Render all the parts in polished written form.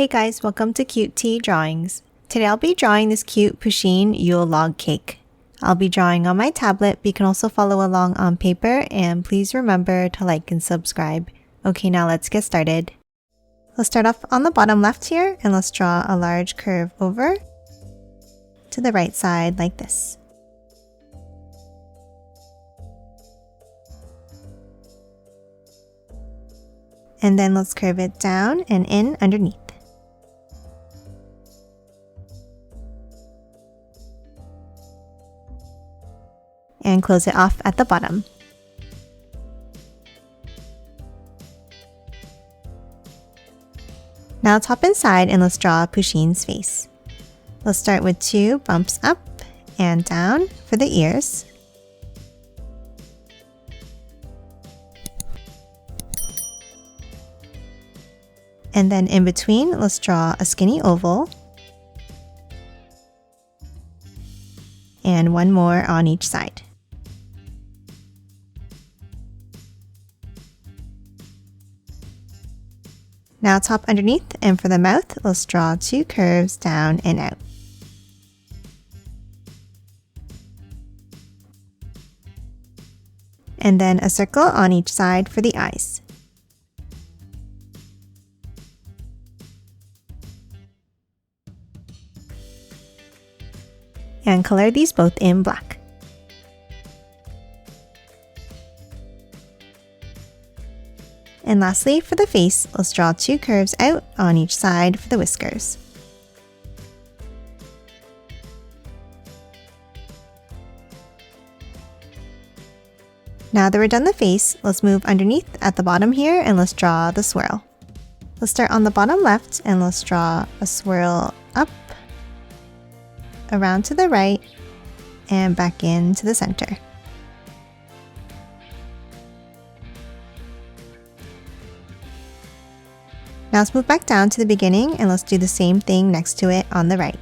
Hey guys, welcome to Cute Tea Drawings. Today I'll be drawing this cute Pusheen Yule log cake. I'll be drawing on my tablet, but you can also follow along on paper, and please remember to like and subscribe. Okay, now let's get started. Let's start off on the bottom left here, and let's draw a large curve over to the right side like this. And then let's curve it down and in underneath. And close it off at the bottom. Now let's hop inside and let's draw Pusheen's face. Let's start with 2 bumps up and down for the ears. And then in between, let's draw a skinny oval. And one more on each side. Now top underneath, and for the mouth, let's draw 2 curves down and out. And then a circle on each side for the eyes. And color these both in black. And lastly, for the face, let's draw 2 curves out on each side for the whiskers. Now that we're done the face, let's move underneath at the bottom here and let's draw the swirl. Let's start on the bottom left and let's draw a swirl up, around to the right, and back into the center. Now let's move back down to the beginning and let's do the same thing next to it on the right.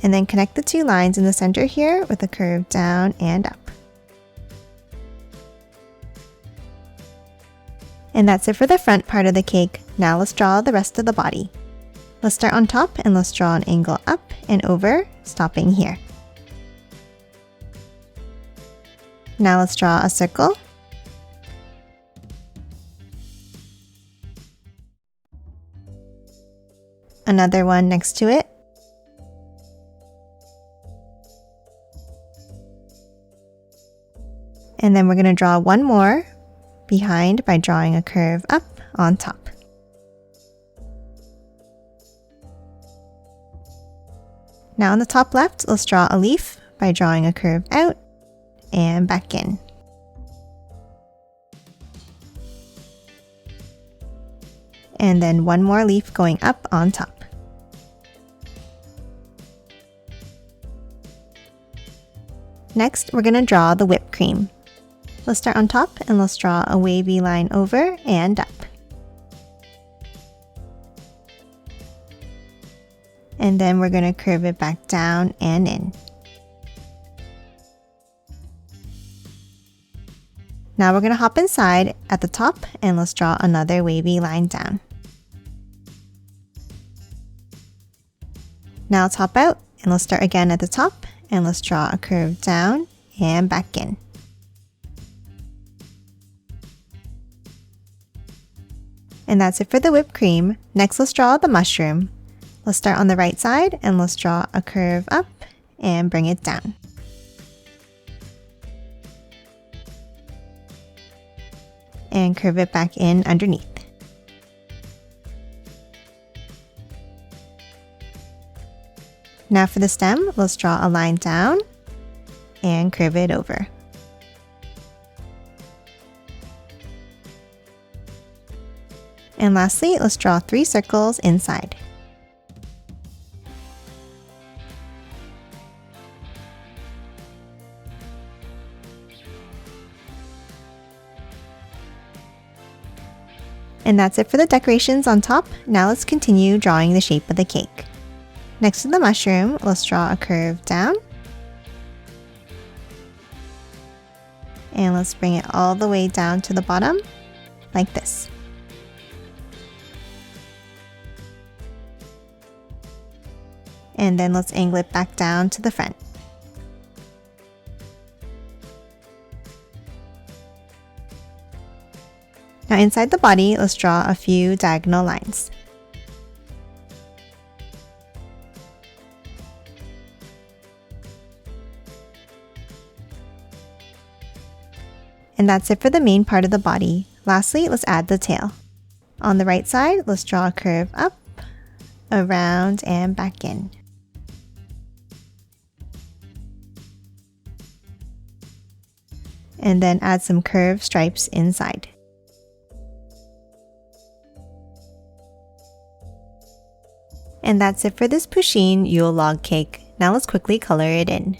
And then connect the 2 lines in the center here with a curve down and up. And that's it for the front part of the cake. Now let's draw the rest of the body. Let's start on top and let's draw an angle up and over, stopping here. Now let's draw a circle. Another one next to it. And then we're going to draw one more behind by drawing a curve up on top. Now on the top left, let's draw a leaf by drawing a curve out and back in. And then one more leaf going up on top. Next, we're going to draw the whipped cream. Let's start on top and let's draw a wavy line over and up. And then we're going to curve it back down and in. Now we're going to hop inside at the top and let's draw another wavy line down. Now let's hop out and let's start again at the top and let's draw a curve down and back in. And that's it for the whipped cream. Next, let's draw the mushroom. Let's start on the right side and let's draw a curve up and bring it down. And curve it back in underneath. Now for the stem, let's draw a line down and curve it over. And lastly, let's draw 3 circles inside. And that's it for the decorations on top. Now let's continue drawing the shape of the cake. Next to the mushroom, let's draw a curve down And let's bring it all the way down to the bottom, like this. And then let's angle it back down to the front. Now inside the body, let's draw a few diagonal lines. And that's it for the main part of the body. Lastly, let's add the tail. On the right side, let's draw a curve up, around, and back in. And then add some curved stripes inside. And that's it for this Pusheen Yule log cake. Now let's quickly color it in.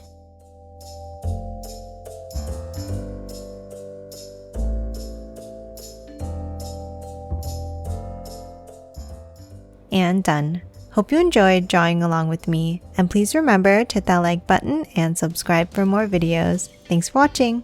And done. Hope you enjoyed drawing along with me, and please remember to hit that like button and subscribe for more videos. Thanks for watching!